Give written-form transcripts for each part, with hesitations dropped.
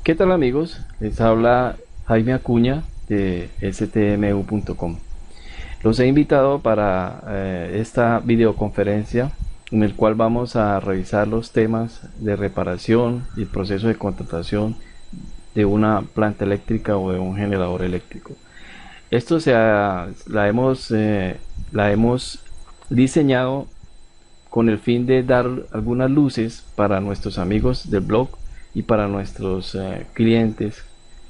¿Qué tal amigos? Les habla Jaime Acuña de stmu.com. Los he invitado para esta videoconferencia en el cual vamos a revisar los temas de reparación y el proceso de contratación de una planta eléctrica o de un generador eléctrico. Esto la hemos diseñado con el fin de dar algunas luces para nuestros amigos del blog y para nuestros clientes,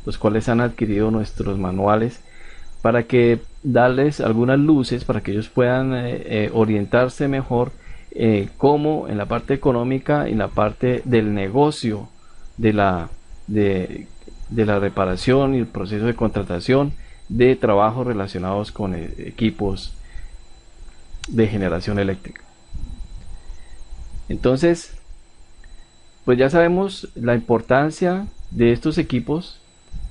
los cuales han adquirido nuestros manuales, para que darles algunas luces para que ellos puedan orientarse mejor, cómo en la parte económica y en la parte del negocio de de la reparación y el proceso de contratación de trabajos relacionados con equipos de generación eléctrica. Entonces, pues ya sabemos la importancia de estos equipos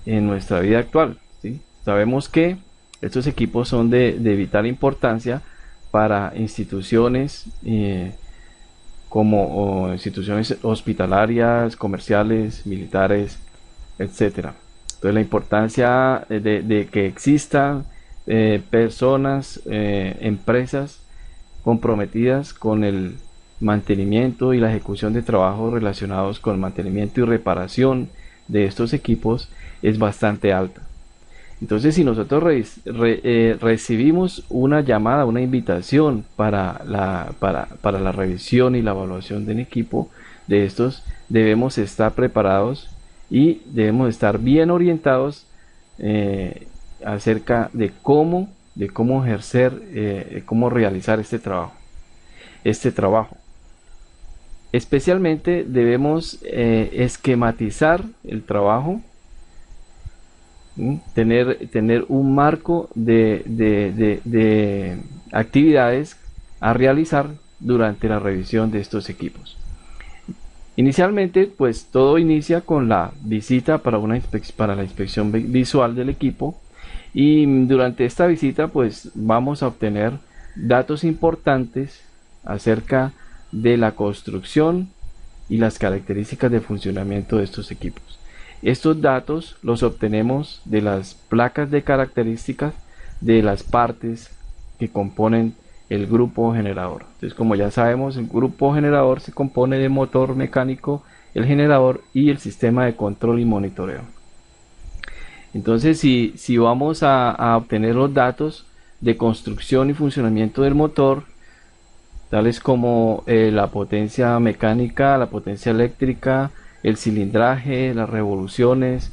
en nuestra vida actual, ¿sí? Sabemos que estos equipos son de vital importancia para instituciones como instituciones hospitalarias, comerciales, militares, etcétera. Entonces la importancia de que existan personas, empresas comprometidas con el mantenimiento y la ejecución de trabajos relacionados con el mantenimiento y reparación de estos equipos es bastante alta. Entonces, si nosotros recibimos una llamada, una invitación para la revisión y la evaluación del equipo de estos, debemos estar preparados y debemos estar bien orientados acerca de cómo ejercer, cómo realizar este trabajo. Especialmente debemos esquematizar el trabajo, tener un marco de actividades a realizar durante la revisión de estos equipos. Inicialmente, pues todo inicia con la visita para la inspección visual del equipo, y durante esta visita pues vamos a obtener datos importantes acerca de la construcción y las características de funcionamiento de estos equipos. Estos datos los obtenemos de las placas de características de las partes que componen el grupo generador. Entonces, como ya sabemos, el grupo generador se compone de motor mecánico, el generador y el sistema de control y monitoreo. Entonces, si vamos a obtener los datos de construcción y funcionamiento del motor, tales como la potencia mecánica, la potencia eléctrica, el cilindraje, las revoluciones,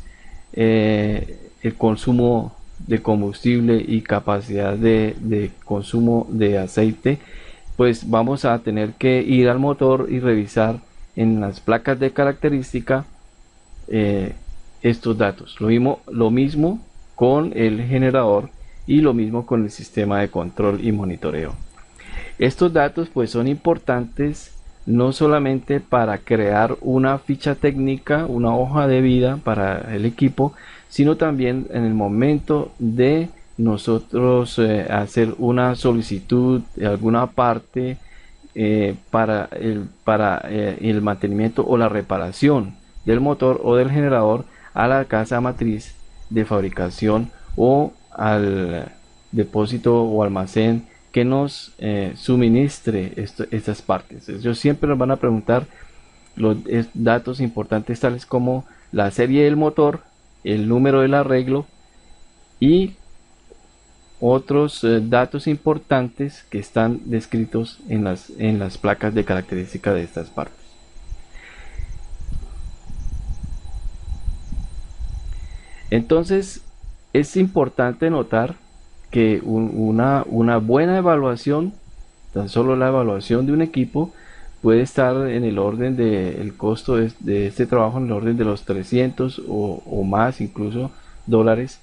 el consumo de combustible y capacidad de consumo de aceite, pues vamos a tener que ir al motor y revisar en las placas de característica estos datos. Lo mismo con el generador y lo mismo con el sistema de control y monitoreo. Estos datos pues son importantes no solamente para crear una ficha técnica, una hoja de vida para el equipo, sino también en el momento de nosotros hacer una solicitud de alguna parte para el mantenimiento o la reparación del motor o del generador a la casa matriz de fabricación o al depósito o almacén que nos suministre estas partes. Ellos siempre nos van a preguntar los datos importantes tales como la serie del motor, el número del arreglo y otros datos importantes que están descritos en las placas de característica de estas partes. Entonces es importante notar que una buena evaluación, tan solo la evaluación de un equipo, puede estar en el orden del costo de este trabajo en el orden de los 300 o más incluso dólares,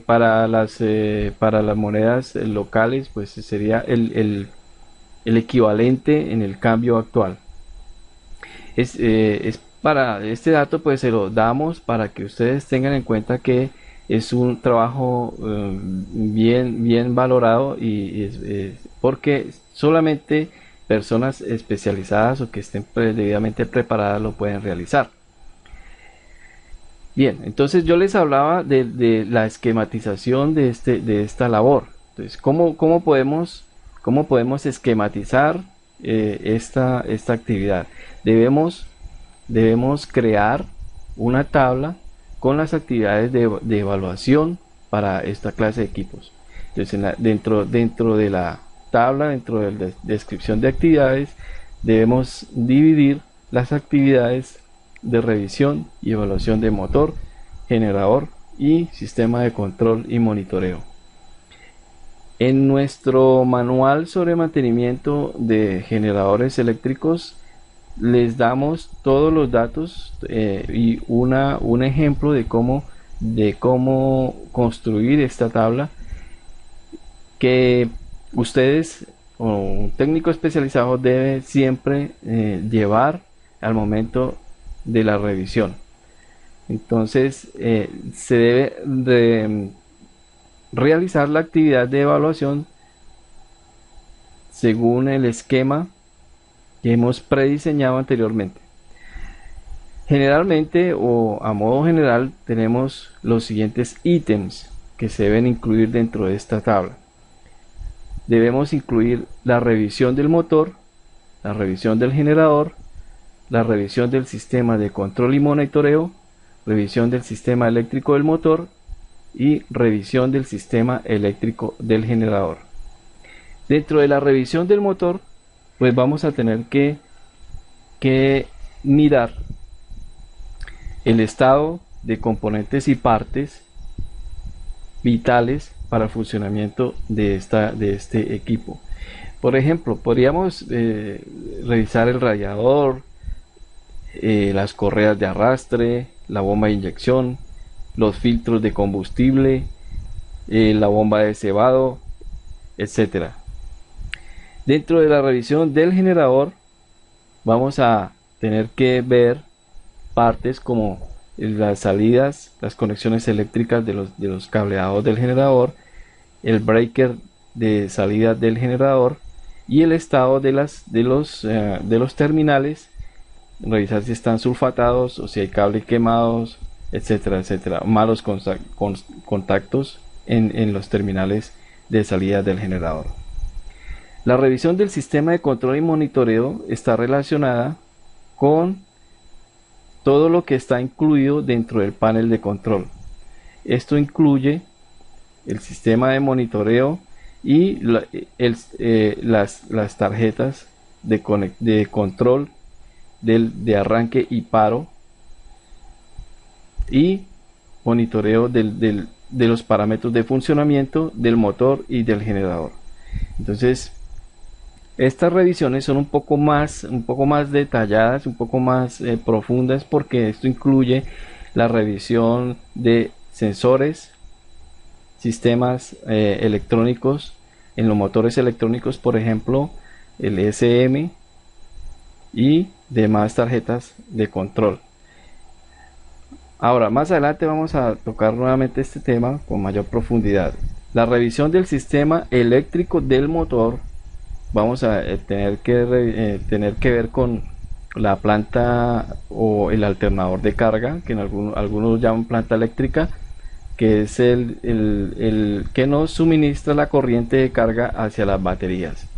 para las monedas locales pues sería el equivalente en el cambio actual. Es para este dato pues se lo damos para que ustedes tengan en cuenta que es un trabajo bien valorado, y porque solamente personas especializadas o que estén debidamente preparadas lo pueden realizar. Bien, entonces yo les hablaba de la esquematización de esta labor. Entonces, ¿cómo podemos esquematizar esta actividad? Debemos crear una tabla con las actividades de evaluación para esta clase de equipos. Entonces, dentro de la tabla, dentro de la descripción de actividades, debemos dividir las actividades de revisión y evaluación de motor, generador y sistema de control y monitoreo. En nuestro manual sobre mantenimiento de generadores eléctricos les damos todos los datos y un ejemplo de cómo construir esta tabla que ustedes o un técnico especializado debe siempre llevar al momento de la revisión. Entonces se debe realizar la actividad de evaluación según el esquema que hemos prediseñado anteriormente. Generalmente o a modo general tenemos los siguientes ítems que se deben incluir dentro de esta tabla. Debemos incluir la revisión del motor, la revisión del generador, la revisión del sistema de control y monitoreo, revisión del sistema eléctrico del motor y revisión del sistema eléctrico del generador. Dentro de la revisión del motor, pues vamos a tener que mirar el estado de componentes y partes vitales para el funcionamiento de este equipo. Por ejemplo, podríamos revisar el radiador, las correas de arrastre, la bomba de inyección, los filtros de combustible, la bomba de cebado, etcétera. Dentro de la revisión del generador vamos a tener que ver partes como las salidas, las conexiones eléctricas de los cableados del generador, el breaker de salida del generador y el estado de los terminales, revisar si están sulfatados o si hay cables quemados, etcétera, etcétera, malos contactos en los terminales de salida del generador. La revisión del sistema de control y monitoreo está relacionada con todo lo que está incluido dentro del panel de control. Esto incluye el sistema de monitoreo y las tarjetas de control de arranque y paro y monitoreo de los parámetros de funcionamiento del motor y del generador. Entonces, estas revisiones son un poco más detalladas, un poco más profundas, porque esto incluye la revisión de sensores, sistemas electrónicos, en los motores electrónicos, por ejemplo, el SM y demás tarjetas de control. Ahora, más adelante vamos a tocar nuevamente este tema con mayor profundidad. La revisión del sistema eléctrico del motor. Vamos a tener que ver con la planta o el alternador de carga, que en algunos llaman planta eléctrica, que es el que nos suministra la corriente de carga hacia las baterías.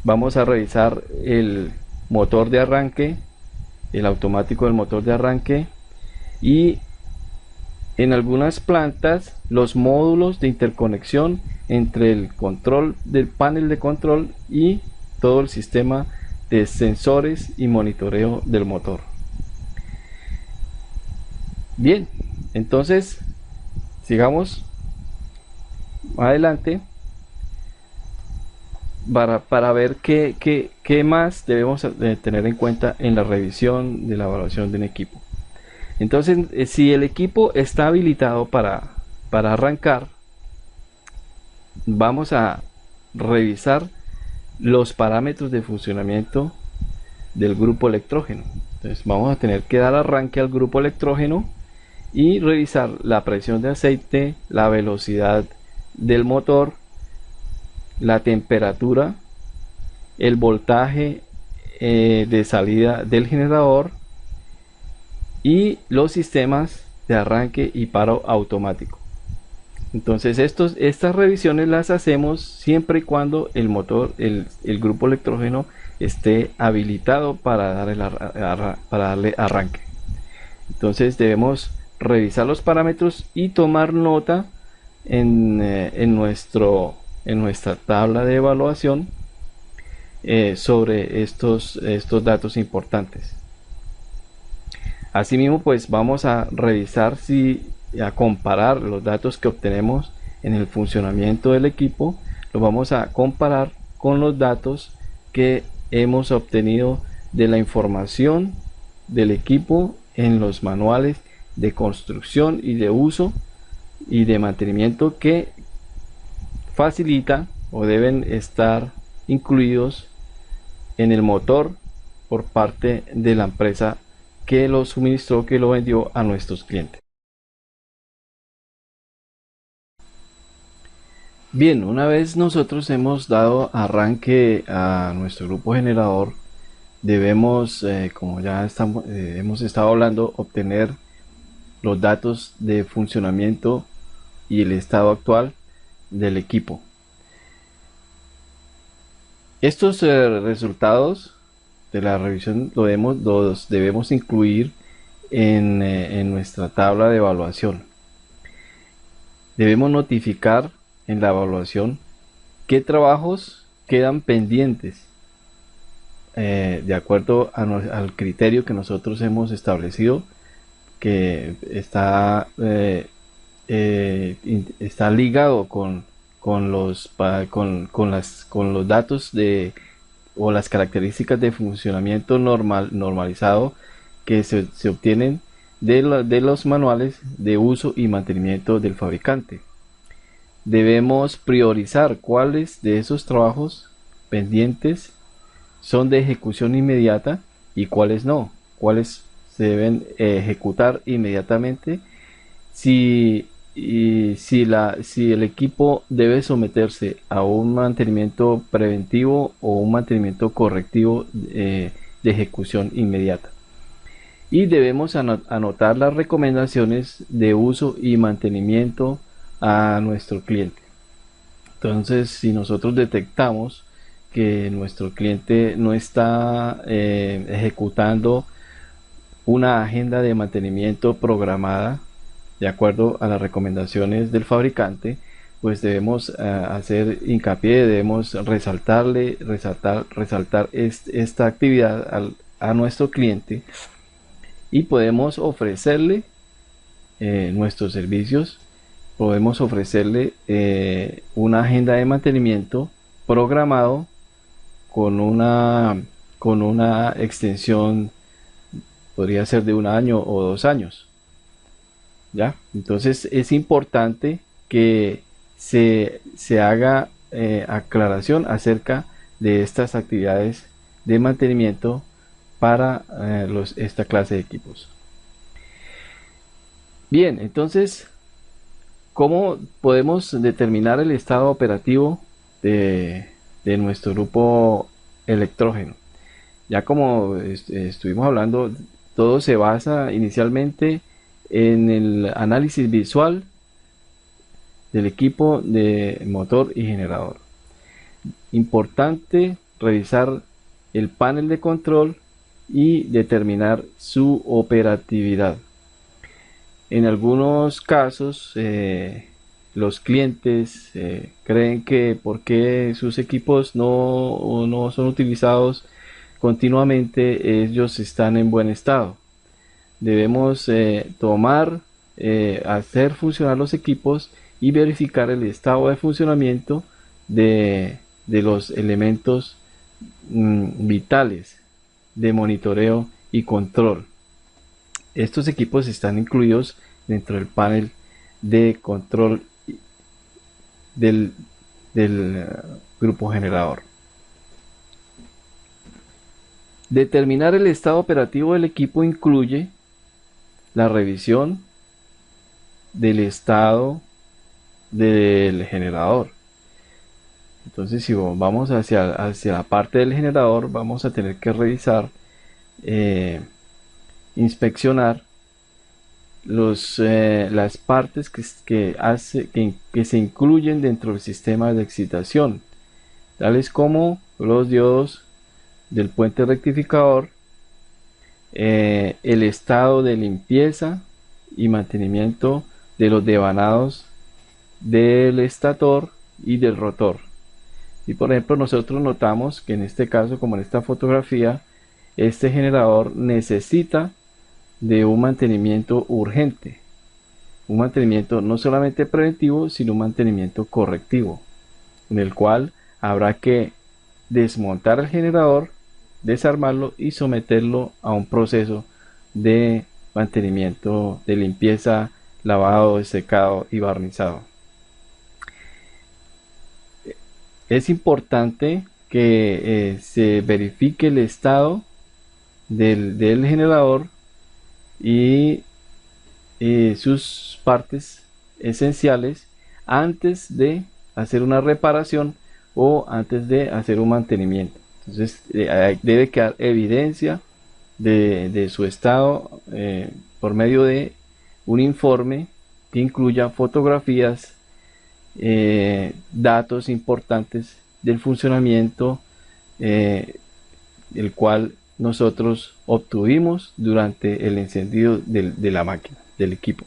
Vamos a revisar el motor de arranque, el automático del motor de arranque, y en algunas plantas los módulos de interconexión entre el control del panel de control y todo el sistema de sensores y monitoreo del motor. Bien, entonces sigamos adelante para ver qué más debemos tener en cuenta en la revisión de la evaluación de un equipo. Entonces, si el equipo está habilitado para arrancar, vamos a revisar los parámetros de funcionamiento del grupo electrógeno. Entonces vamos a tener que dar arranque al grupo electrógeno y revisar la presión de aceite, la velocidad del motor, la temperatura el voltaje de salida del generador y los sistemas de arranque y paro automático. Entonces estas revisiones las hacemos siempre y cuando el motor, el grupo electrógeno esté habilitado para, para darle arranque. Entonces debemos revisar los parámetros y tomar nota en nuestra tabla de evaluación sobre estos datos importantes. Asimismo, pues vamos a revisar a comparar los datos que obtenemos en el funcionamiento del equipo, los vamos a comparar con los datos que hemos obtenido de la información del equipo en los manuales de construcción y de uso y de mantenimiento que facilita o deben estar incluidos en el motor por parte de la empresa que lo suministró, que lo vendió a nuestros clientes. Bien, una vez nosotros hemos dado arranque a nuestro grupo generador, debemos, como ya hemos estado hablando, obtener los datos de funcionamiento y el estado actual del equipo. Estos resultados de la revisión los debemos incluir en nuestra tabla de evaluación. Debemos notificar en la evaluación qué trabajos quedan pendientes de acuerdo al criterio que nosotros hemos establecido, que está ligado con los datos o las características de funcionamiento normalizado que se obtienen de los manuales de uso y mantenimiento del fabricante. Debemos priorizar cuáles de esos trabajos pendientes son de ejecución inmediata y cuáles no, cuáles se deben ejecutar inmediatamente, si el equipo debe someterse a un mantenimiento preventivo o un mantenimiento correctivo de ejecución inmediata. Y debemos anotar las recomendaciones de uso y mantenimiento a nuestro cliente. Entonces, si nosotros detectamos que nuestro cliente no está ejecutando una agenda de mantenimiento programada de acuerdo a las recomendaciones del fabricante, pues debemos hacer hincapié, debemos resaltar esta actividad a nuestro cliente y podemos ofrecerle nuestros servicios, podemos ofrecerle una agenda de mantenimiento programado con una extensión, podría ser de 1 año o 2 años. ¿Ya? Entonces es importante que se haga aclaración acerca de estas actividades de mantenimiento para esta clase de equipos. Bien, entonces, ¿cómo podemos determinar el estado operativo de nuestro grupo electrógeno? Ya como estuvimos hablando, todo se basa inicialmente en el análisis visual del equipo de motor y generador. Importante revisar el panel de control y determinar su operatividad. En algunos casos los clientes creen que porque sus equipos no son utilizados continuamente, ellos están en buen estado. Debemos hacer funcionar los equipos y verificar el estado de funcionamiento de los elementos vitales de monitoreo y control. Estos equipos están incluidos dentro del panel de control del grupo generador. Determinar el estado operativo del equipo incluye la revisión del estado del generador. Entonces, si vamos hacia la parte del generador, vamos a tener que revisar, inspeccionar las partes que se incluyen dentro del sistema de excitación, tales como los diodos del puente rectificador, el estado de limpieza y mantenimiento de los devanados del estator y del rotor. Y por ejemplo, nosotros notamos que en este caso, como en esta fotografía, este generador necesita de un mantenimiento urgente, un mantenimiento no solamente preventivo, sino un mantenimiento correctivo, en el cual habrá que desmontar el generador, desarmarlo y someterlo a un proceso de mantenimiento, de limpieza, lavado, secado y barnizado. Es importante que se verifique el estado del generador y sus partes esenciales antes de hacer una reparación o antes de hacer un mantenimiento. Entonces debe quedar evidencia de su estado por medio de un informe que incluya fotografías, datos importantes del funcionamiento, el cual nosotros obtuvimos durante el encendido de la máquina, del equipo.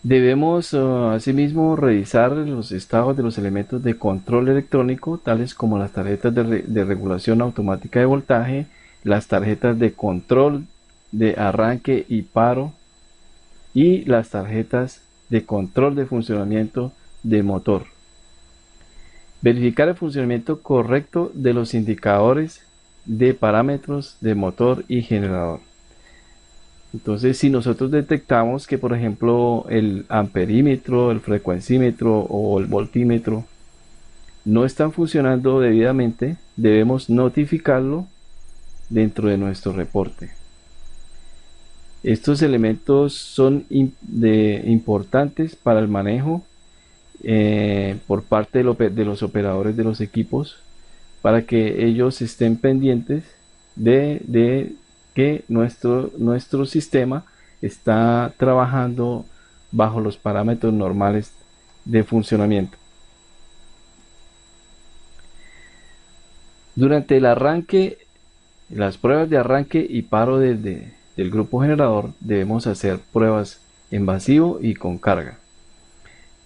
Debemos asimismo revisar los estados de los elementos de control electrónico, tales como las tarjetas de regulación automática de voltaje, las tarjetas de control de arranque y paro y las tarjetas de control de funcionamiento de motor. Verificar el funcionamiento correcto de los indicadores de parámetros de motor y generador. Entonces, si nosotros detectamos que, por ejemplo, el amperímetro, el frecuencímetro o el voltímetro no están funcionando debidamente, debemos notificarlo dentro de nuestro reporte. Estos elementos son importantes para el manejo por parte de los operadores de los equipos, para que ellos estén pendientes de que nuestro sistema está trabajando bajo los parámetros normales de funcionamiento. Durante el arranque, las pruebas de arranque y paro del grupo generador, debemos hacer pruebas en vacío y con carga.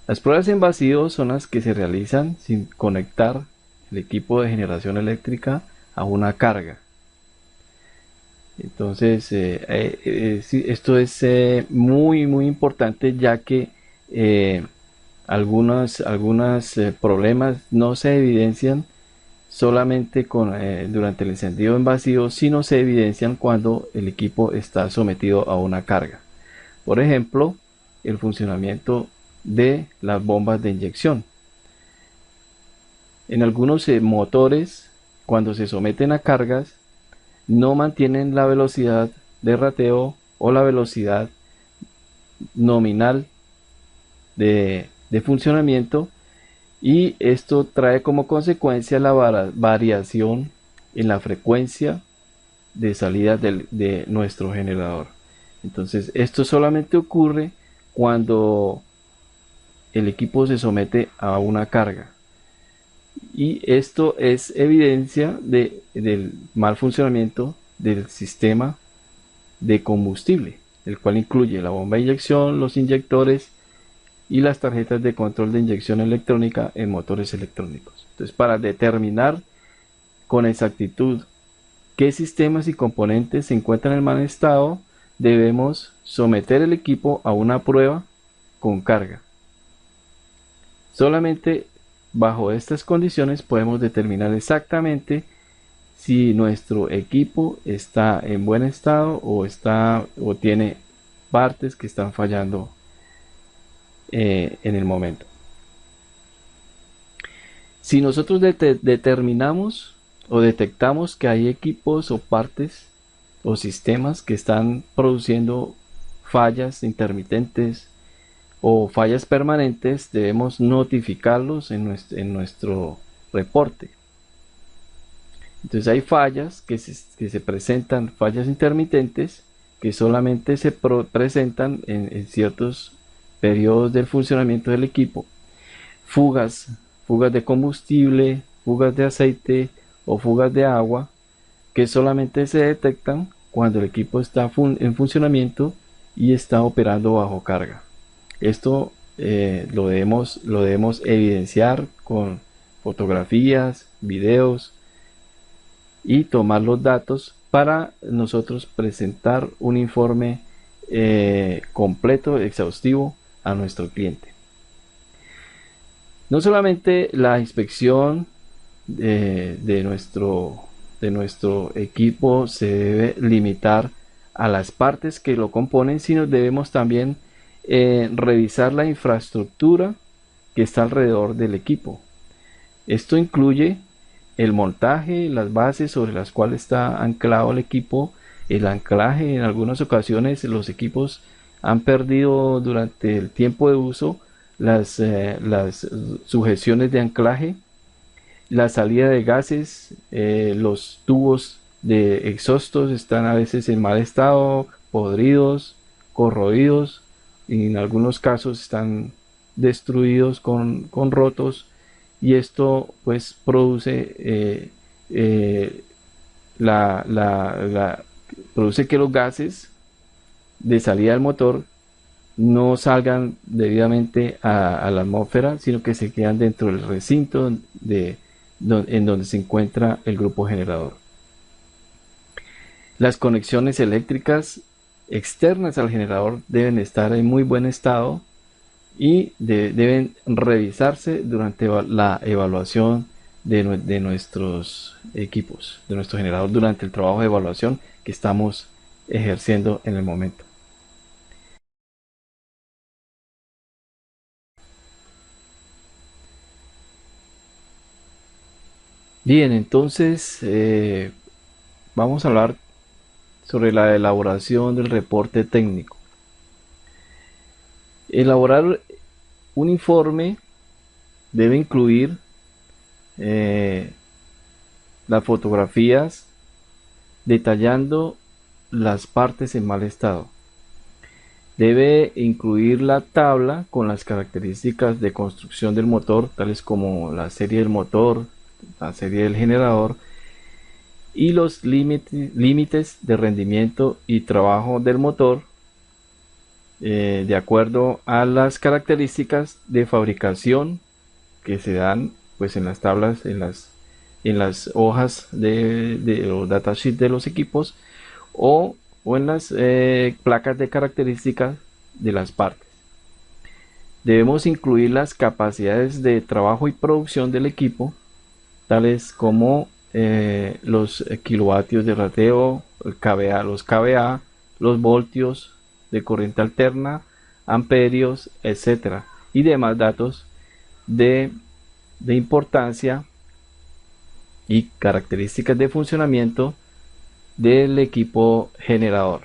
Las pruebas en vacío son las que se realizan sin conectar el equipo de generación eléctrica a una carga. Entonces, esto es muy importante, ya que algunos problemas no se evidencian solamente durante el encendido en vacío, sino se evidencian cuando el equipo está sometido a una carga. Por ejemplo, el funcionamiento de las bombas de inyección. En algunos motores, cuando se someten a cargas, no mantienen la velocidad de rateo o la velocidad nominal de funcionamiento, y esto trae como consecuencia la variación en la frecuencia de salida de nuestro generador. Entonces, esto solamente ocurre cuando el equipo se somete a una carga, y esto es evidencia del mal funcionamiento del sistema de combustible, el cual incluye la bomba de inyección, los inyectores y las tarjetas de control de inyección electrónica en motores electrónicos. Entonces, para determinar con exactitud qué sistemas y componentes se encuentran en mal estado, debemos someter el equipo a una prueba con carga. Solamente bajo estas condiciones podemos determinar exactamente si nuestro equipo está en buen estado o tiene partes que están fallando en el momento. Si nosotros determinamos o detectamos que hay equipos o partes o sistemas que están produciendo fallas intermitentes o fallas permanentes, debemos notificarlos en nuestro reporte. Entonces hay fallas que se presentan, fallas intermitentes, que solamente se presentan en ciertos periodos del funcionamiento del equipo. Fugas, fugas de combustible, fugas de aceite o fugas de agua, que solamente se detectan cuando el equipo está en funcionamiento y está operando bajo carga. Esto lo debemos evidenciar con fotografías, videos y tomar los datos para nosotros presentar un informe completo, exhaustivo a nuestro cliente. No solamente la inspección de nuestro equipo se debe limitar a las partes que lo componen, sino debemos también revisar la infraestructura que está alrededor del equipo. Esto incluye el montaje, las bases sobre las cuales está anclado el equipo, el anclaje. En algunas ocasiones los equipos han perdido durante el tiempo de uso las sujeciones de anclaje, la salida de gases, los tubos de exhaustos están a veces en mal estado, podridos, corroídos, y en algunos casos están destruidos con rotos, y esto pues produce produce que los gases de salida del motor no salgan debidamente a la atmósfera, sino que se quedan dentro del recinto en donde se encuentra el grupo generador. Las conexiones eléctricas externas al generador deben estar en muy buen estado y deben revisarse durante la evaluación de nuestros equipos, de nuestro generador, durante el trabajo de evaluación que estamos ejerciendo en el momento. Bien, entonces vamos a hablar sobre la elaboración del reporte técnico. Elaborar un informe debe incluir las fotografías detallando las partes en mal estado. Debe incluir la tabla con las características de construcción del motor, tales como la serie del motor, la serie del generador y los límites de rendimiento y trabajo del motor de acuerdo a las características de fabricación que se dan pues en las tablas, en las hojas de los datasheets de los equipos o en las placas de características de las partes. Debemos incluir las capacidades de trabajo y producción del equipo, tales como los kilovatios de rateo, los kVA, los voltios de corriente alterna, amperios, etcétera, y demás datos de importancia y características de funcionamiento del equipo generador.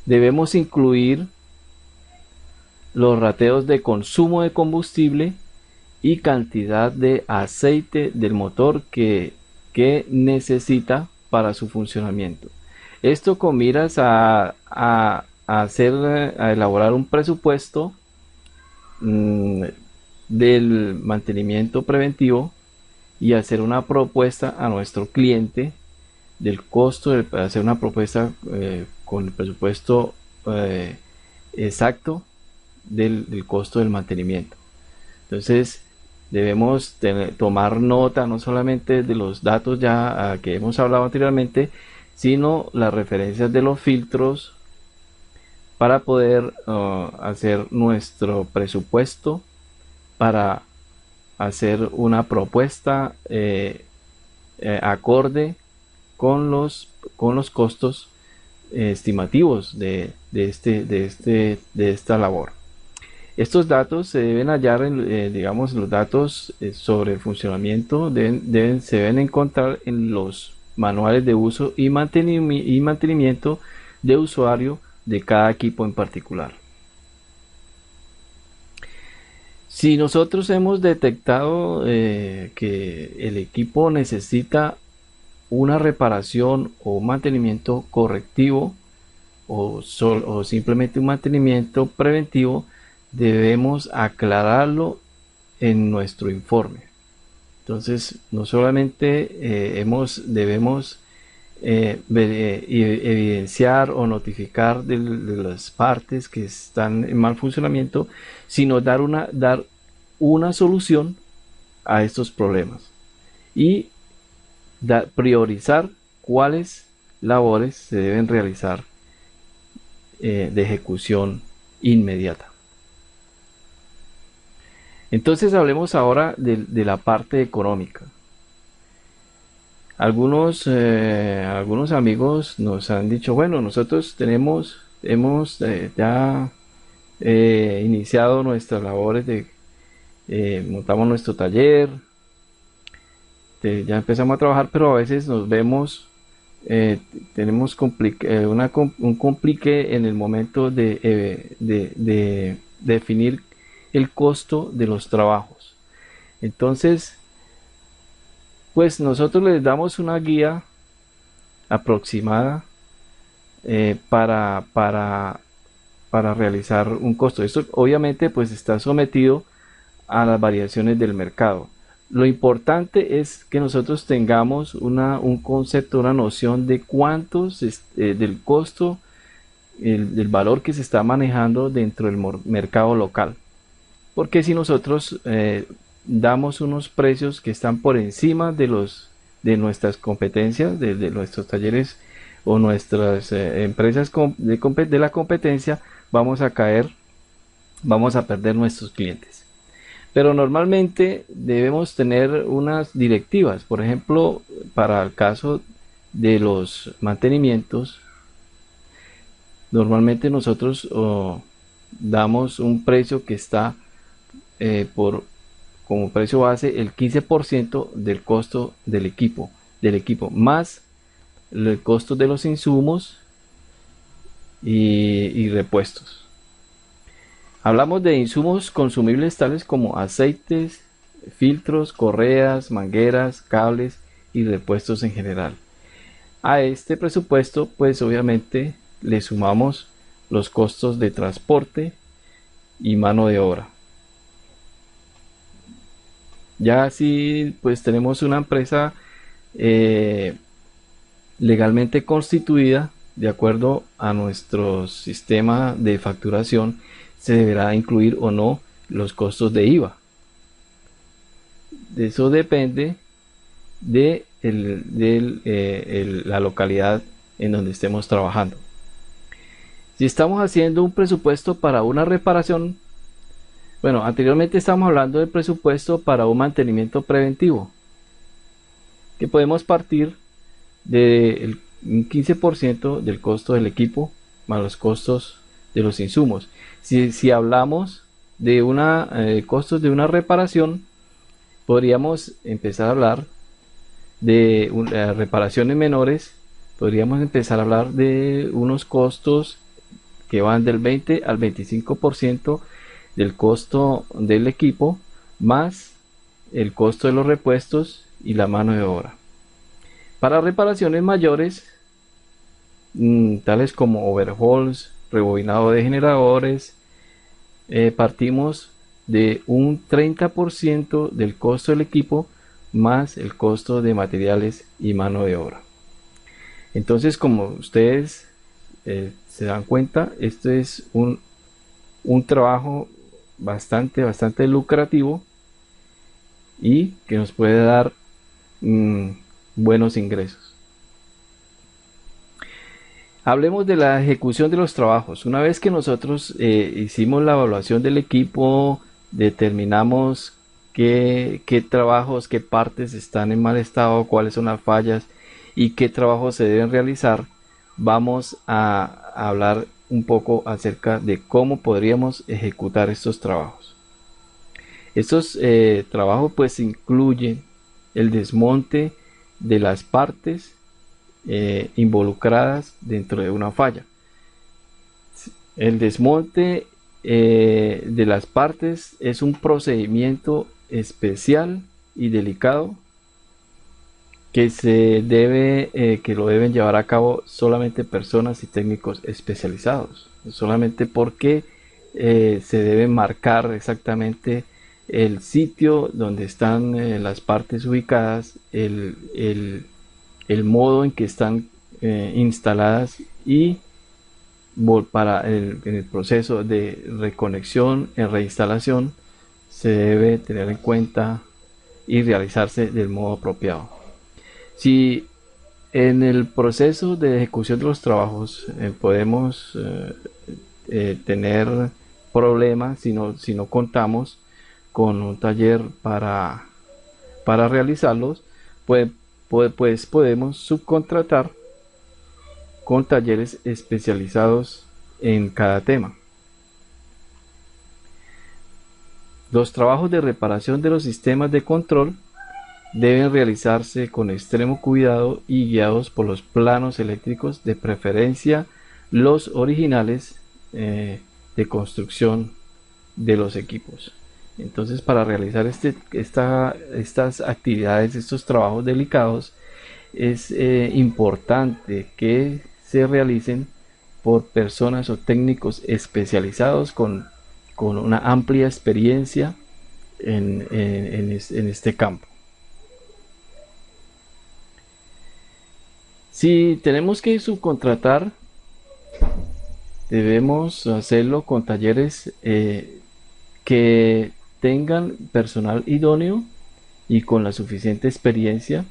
Debemos incluir los rateos de consumo de combustible y cantidad de aceite del motor que necesita para su funcionamiento. Esto con miras a elaborar un presupuesto del mantenimiento preventivo y hacer una propuesta a nuestro cliente del costo, hacer una propuesta con el presupuesto exacto del costo del mantenimiento. Entonces debemos tomar nota no solamente de los datos ya que hemos hablado anteriormente, sino las referencias de los filtros para poder hacer nuestro presupuesto, para hacer una propuesta acorde con los costos estimativos de esta labor. Estos datos se deben hallar digamos, los datos sobre el funcionamiento se deben encontrar en los manuales de uso y mantenimiento de usuario de cada equipo en particular. Si nosotros hemos detectado que el equipo necesita una reparación o mantenimiento correctivo o simplemente un mantenimiento preventivo, debemos aclararlo en nuestro informe. Entonces, no solamente debemos evidenciar o notificar de las partes que están en mal funcionamiento, sino dar una solución a estos problemas y priorizar cuáles labores se deben realizar de ejecución inmediata. Entonces hablemos ahora de la parte económica. Algunos amigos nos han dicho, bueno, nosotros hemos ya iniciado nuestras labores montamos nuestro taller, ya empezamos a trabajar, pero a veces nos vemos, tenemos un complique en el momento de definir el costo de los trabajos. Entonces, pues nosotros les damos una guía aproximada para realizar un costo. Esto obviamente pues está sometido a las variaciones del mercado. Lo importante es que nosotros tengamos un concepto, una noción de cuántos del costo, del valor que se está manejando dentro del mercado local. Porque si nosotros damos unos precios que están por encima de nuestras competencias, de nuestros talleres o nuestras empresas de la competencia, vamos a perder nuestros clientes. Pero normalmente debemos tener unas directivas, por ejemplo, para el caso de los mantenimientos, normalmente nosotros damos un precio que está como precio base el 15% del costo del equipo, más el costo de los insumos y repuestos. Hablamos de insumos consumibles tales como aceites, filtros, correas, mangueras, cables y repuestos en general. A este presupuesto, pues obviamente le sumamos los costos de transporte y mano de obra. Ya si pues tenemos una empresa legalmente constituida, de acuerdo a nuestro sistema de facturación, se deberá incluir o no los costos de IVA. De eso depende de la localidad en donde estemos trabajando. Si estamos haciendo un presupuesto para una reparación, bueno, anteriormente estamos hablando del presupuesto para un mantenimiento preventivo, que podemos partir del 15% del costo del equipo más los costos de los insumos. Si hablamos de costos de una reparación, podríamos empezar a hablar de reparaciones menores. Podríamos empezar a hablar de unos costos que van del 20 al 25% del costo del equipo, más el costo de los repuestos y la mano de obra. Para reparaciones mayores, tales como overhauls, rebobinado de generadores, partimos de un 30% del costo del equipo más el costo de materiales y mano de obra. Entonces, como ustedes se dan cuenta, esto es un trabajo bastante lucrativo y que nos puede dar buenos ingresos. Hablemos de la ejecución de los trabajos. Una vez que nosotros hicimos la evaluación del equipo, determinamos qué trabajos, qué partes están en mal estado, cuáles son las fallas y qué trabajos se deben realizar, vamos a hablar un poco acerca de cómo podríamos ejecutar estos trabajos. Estos trabajos pues incluyen el desmonte de las partes involucradas dentro de una falla. El desmonte de las partes es un procedimiento especial y delicado que lo deben llevar a cabo solamente personas y técnicos especializados, solamente porque se debe marcar exactamente el sitio donde están las partes ubicadas, el modo en que están instaladas y en el proceso de reconexión y reinstalación se debe tener en cuenta y realizarse del modo apropiado. Si en el proceso de ejecución de los trabajos podemos tener problemas si no contamos con un taller para realizarlos, pues, pues podemos subcontratar con talleres especializados en cada tema. Los trabajos de reparación de los sistemas de control deben realizarse con extremo cuidado y guiados por los planos eléctricos, de preferencia los originales de construcción de los equipos. Entonces, para realizar estas actividades, estos trabajos delicados, es importante que se realicen por personas o técnicos especializados con una amplia experiencia en este campo. Si tenemos que subcontratar, debemos hacerlo con talleres que tengan personal idóneo y con la suficiente experiencia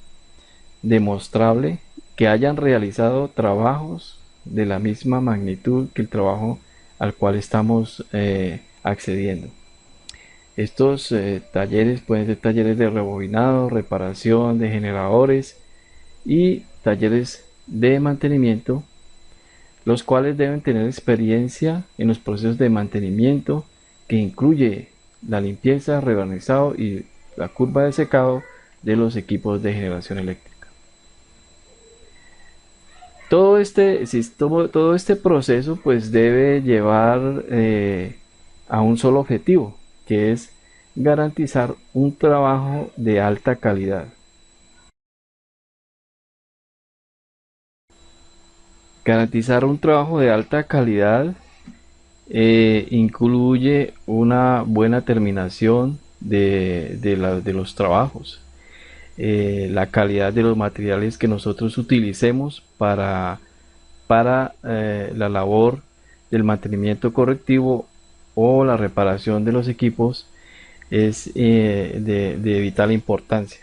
demostrable, que hayan realizado trabajos de la misma magnitud que el trabajo al cual estamos accediendo. Estos talleres pueden ser talleres de rebobinado, reparación de generadores y talleres de mantenimiento, los cuales deben tener experiencia en los procesos de mantenimiento, que incluye la limpieza, rebarnizado y la curva de secado de los equipos de generación eléctrica. Todo este proceso pues debe llevar a un solo objetivo, que es garantizar un trabajo de alta calidad. Garantizar un trabajo de alta calidad incluye una buena terminación de los trabajos, la calidad de los materiales que nosotros utilicemos para la labor del mantenimiento correctivo o la reparación de los equipos es de vital importancia.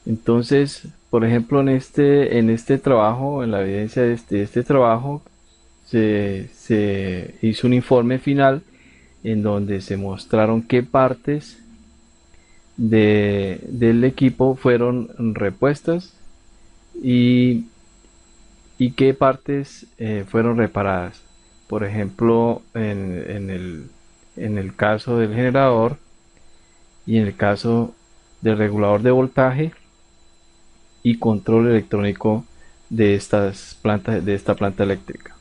Entonces, por ejemplo, en este trabajo, en la evidencia de este trabajo, se hizo un informe final en donde se mostraron qué partes del equipo fueron repuestas y qué partes fueron reparadas. Por ejemplo, en el caso del generador y en el caso del regulador de voltaje y control electrónico de esta planta eléctrica.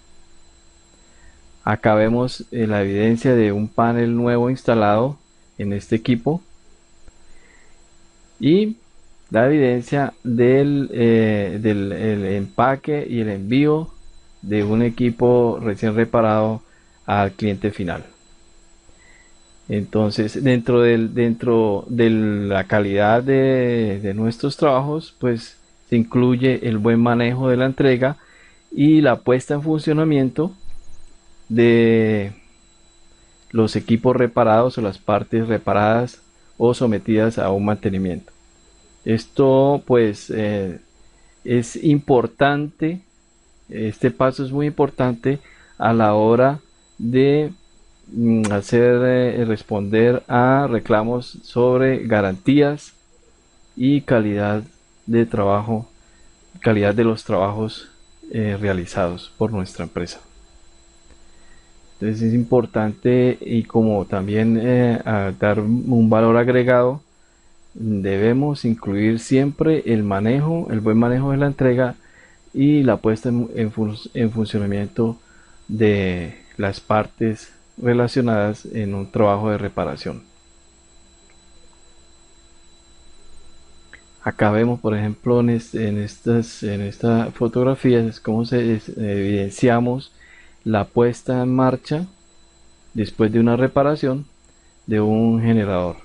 Acá vemos la evidencia de un panel nuevo instalado en este equipo y la evidencia del el empaque y el envío de un equipo recién reparado al cliente final. Entonces, dentro de la calidad de nuestros trabajos, pues se incluye el buen manejo de la entrega y la puesta en funcionamiento de los equipos reparados o las partes reparadas o sometidas a un mantenimiento. Esto pues es importante, este paso es muy importante a la hora de responder a reclamos sobre garantías y calidad de trabajo, calidad de los trabajos realizados por nuestra empresa. Entonces es importante, y como también dar un valor agregado, debemos incluir siempre el buen manejo de la entrega y la puesta en funcionamiento de las partes relacionadas en un trabajo de reparación. Acá vemos, por ejemplo, en esta fotografía es cómo evidenciamos la puesta en marcha después de una reparación de un generador.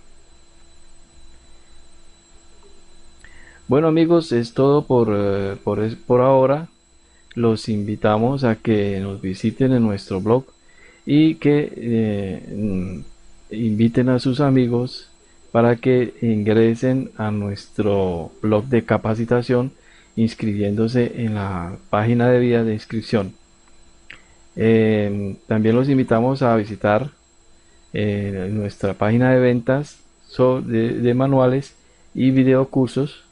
Bueno amigos, es todo por ahora. Los invitamos a que nos visiten en nuestro blog y que inviten a sus amigos para que ingresen a nuestro blog de capacitación inscribiéndose en la página de vía de inscripción. También los invitamos a visitar nuestra página de ventas de manuales y videocursos,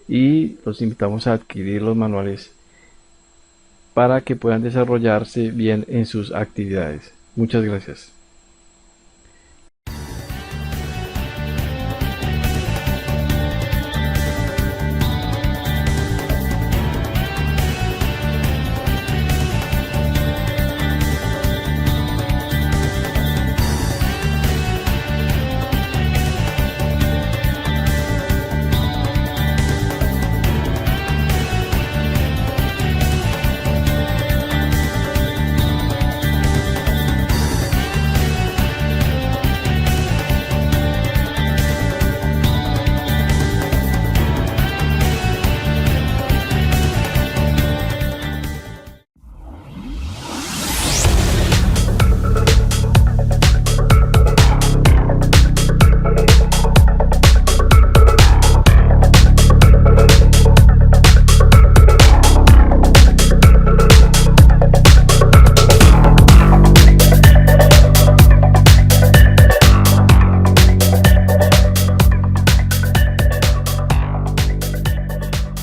y los invitamos a adquirir los manuales para que puedan desarrollarse bien en sus actividades. Muchas gracias.